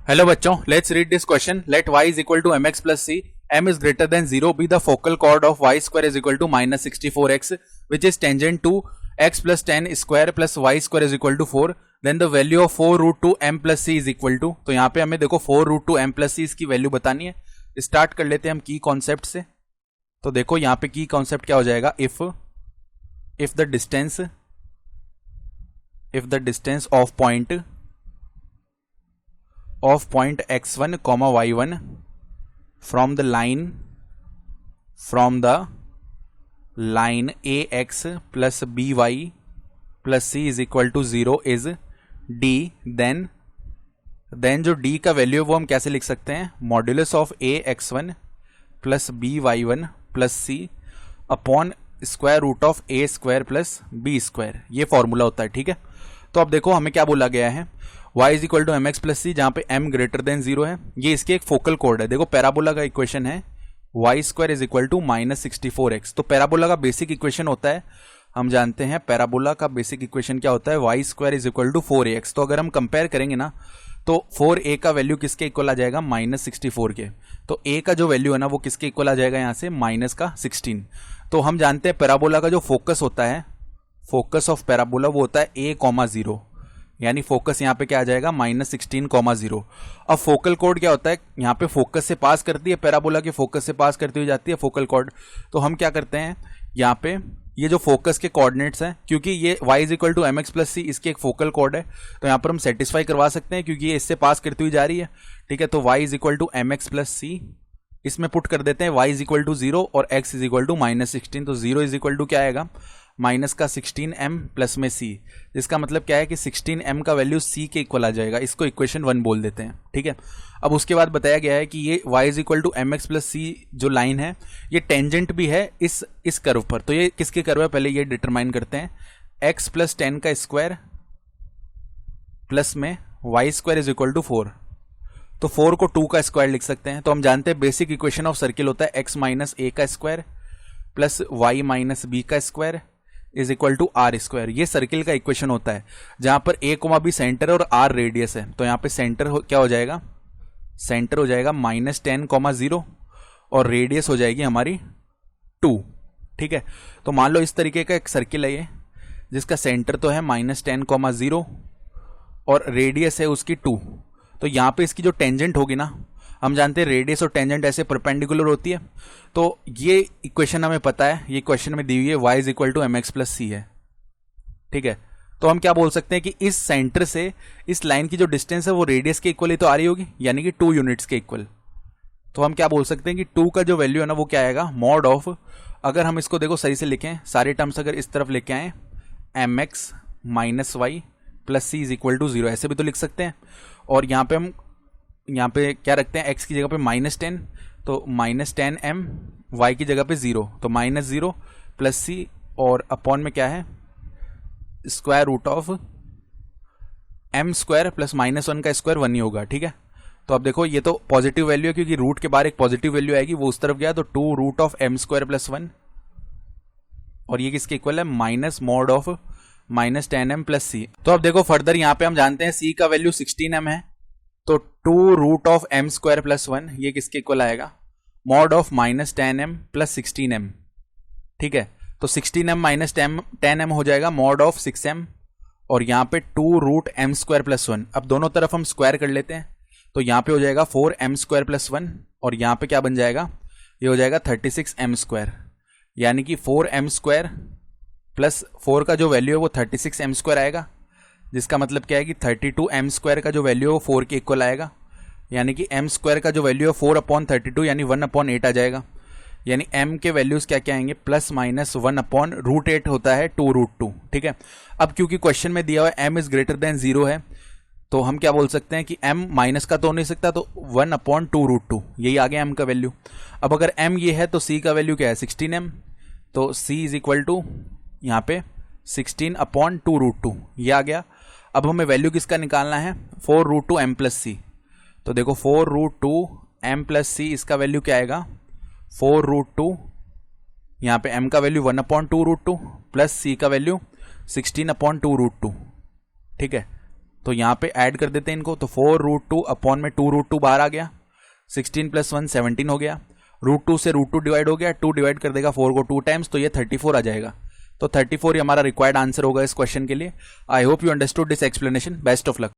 Hello बच्चों, let's read this question. Let y is equal to mx plus c, m is greater than 0, be the focal chord of y square is equal to minus 64x, which is tangent to x plus 10 square plus y square is equal to 4. Then the value of 4 root 2 m plus c is equal to. तो यहाँ पे हमें देखो 4 root 2 m plus c इसकी value बतानी है. Start कर लेते हैं हम की कॉन्सेप्ट से. तो देखो यहाँ पे की कॉन्सेप्ट क्या हो जाएगा. If the distance of point x1 comma y1 from the line ax plus by plus c is equal to 0 is d. then जो d का वैल्यू है वो हम कैसे लिख सकते हैं. Modulus of ax1 plus by1 plus c upon square root of a square plus b square. ये फॉर्मूला होता है. ठीक है, तो अब देखो हमें क्या बोला गया है. y is equal to M X plus C, जहां पे m ग्रेटर देन 0 है. ये इसकी एक फोकल कोड है. देखो पैराबोला का इक्वेशन है y square is equal to minus 64x. तो पैराबोला का बेसिक इक्वेशन होता है, हम जानते हैं पैराबोला का बेसिक इक्वेशन क्या होता है, y square is equal to 4ax. तो अगर हम कंपेयर करेंगे ना तो 4a का वैल्यू किसके इक्वल आ जाएगा, माइनस 64 के. तो a का जो वैल्यू है ना वो किसके इक्वल आ जाएगा, यहाँ से माइनस का 16. तो हम जानते हैं पैराबोला का जो फोकस होता है, फोकस ऑफ पैराबोला वो होता है a,0, यानी फोकस यहाँ पे क्या आ जाएगा, माइनस 16,0. अब फोकल कोड क्या होता है, यहाँ पे फोकस से पास करती है पैराबोला के, फोकस से पास करती हुई जाती है फोकल कोड. तो हम क्या करते हैं यहाँ पे, ये जो फोकस के कोऑर्डिनेट्स हैं, क्योंकि ये y is equal to M X plus C इसकी एक फोकल कोड है, तो यहाँ पर हम सेटिस्फाई करवा सकते हैं क्योंकि ये इससे पास करती हुई जा रही है. ठीक है, तो y is equal to M X plus C, इसमें पुट कर देते हैं y इज इक्वल टू 0 और x is equal to minus 16. तो 0 इज इक्वल टू क्या आएगा, माइनस का 16m प्लस में c. इसका मतलब क्या है कि 16m का वैल्यू c के इक्वल आ जाएगा. इसको इक्वेशन 1 बोल देते हैं. ठीक है, अब उसके बाद बताया गया है कि ये y is equal to M X plus C जो लाइन है ये टेंजेंट भी है इस कर्व पर. तो ये किसके कर्व है, पहले ये डिटरमाइन करते हैं. x प्लस 10 का स्क्वायर प्लस में y square is equal to 4. तो 4 को 2 का स्क्वायर लिख सकते हैं. तो हम जानते हैं बेसिक इक्वेशन ऑफ सर्किल होता है x माइनस a का square plus y minus b का square is equal to R square. ये सर्किल का इक्वेशन होता है जहां पर a कोमा बी सेंटर और r रेडियस है. तो यहां पे सेंटर क्या हो जाएगा, सेंटर हो जाएगा माइनस 10,0 और रेडियस हो जाएगी हमारी 2. ठीक है, तो मान लो इस तरीके का एक सर्किल है ये, जिसका सेंटर तो है माइनस 10,0 और रेडियस है उसकी 2. तो यहां पे इसकी जो टेंजेंट होगी ना, हम जानते हैं रेडियस और टेंजेंट ऐसे परपेंडिकुलर होती है. तो ये इक्वेशन हमें पता है, ये क्वेश्चन में दी हुई है y is equal to M X plus C है. ठीक है, तो हम क्या बोल सकते हैं कि इस सेंटर से इस लाइन की जो डिस्टेंस है वो रेडियस के इक्वल ही तो आ रही होगी, यानी कि 2 यूनिट्स के इक्वल. तो हम क्या बोल सकते हैं कि 2 का जो वैल्यू है ना वो क्या आएगा, मॉड ऑफ, अगर हम इसको देखो सही से लिखें, सारे टर्म्स अगर इस तरफ लेके आए, M X minus Y plus C is equal to 0, ऐसे भी तो लिख सकते हैं. और यहाँ पे हम यहाँ पे क्या रखते हैं, x की जगह पे माइनस 10, तो माइनस 10m, y की जगह पे 0, तो माइनस 0 प्लस सी और अपॉन में क्या है, square root of m square plus minus 1 का स्क्वायर 1 ही होगा. ठीक है, तो अब देखो ये तो पॉजिटिव वैल्यू है क्योंकि रूट के बाहर एक पॉजिटिव वैल्यू आएगी, वो उस तरफ गया, तो 2 root of m square plus 1, और ये किसके इक्वल है, minus mod of minus 10m plus C. तो अब देखो फर्दर यहाँ पे हम जानते हैं c का वैल्यू 16m है, तो 2 root of m square plus 1 ये किसके इक्वल आएगा, mod of minus 10m plus 16m. ठीक है, तो 16m माइनस 10m हो जाएगा मॉड ऑफ 6m, और यहाँ पे 2 रूट m स्क्वायर प्लस 1. अब दोनों तरफ हम स्क्वायर कर लेते हैं, तो यहाँ पे हो जाएगा 4m स्क्वायर प्लस 1, और यहाँ पे क्या बन जाएगा, ये हो जाएगा 36m स्क्वायर, यानी कि 4m स्क्वायर प्लस 4 का जो वैल्यू है वो 36m स्क्वायर आएगा, जिसका मतलब क्या है कि 32m स्क्वायर का जो वैल्यू है वो 4 के इक्वल आएगा, यानी कि m स्क्वायर का जो वैल्यू है 4/32 यानी 1/8 आ जाएगा. यानी m के वैल्यूज क्या क्या आएंगे, प्लस माइनस 1/√8 होता है 2 रूट 2. ठीक है, अब क्योंकि क्वेश्चन में दिया हुआ है m इज ग्रेटर देन 0 है, तो हम क्या बोल सकते हैं कि m माइनस का तो नहीं सकता, तो 1/2 रूट 2 यही आ गया m का वैल्यू. अब अगर m ये है तो c का वैल्यू क्या है, 16m, तो c इज इक्वल टू यहाँ पे 16/2 रूट 2 ये आ गया. अब हमें वैल्यू किसका निकालना है, 4 रूट 2 m प्लस सी. तो देखो 4 रूट 2 m प्लस सी, इसका वैल्यू क्या आएगा, 4 रूट 2, यहाँ पे m का वैल्यू 1/2 रूट 2 प्लस c का वैल्यू 16/2 रूट 2. ठीक है, तो यहाँ पे ऐड कर देते हैं इनको, तो 4√2 अपॉन में 2√2 बाहर आ गया, 16 + 1 17 हो गया, √2 से √2 डिवाइड हो गया, 2 डिवाइड कर देगा 4 को 2 टाइम्स, तो ये 34 आ जाएगा। तो 34 ही हमारा रिक्वायर्ड आंसर होगा इस क्वेश्चन के लिए। I hope you understood this explanation. Best of luck.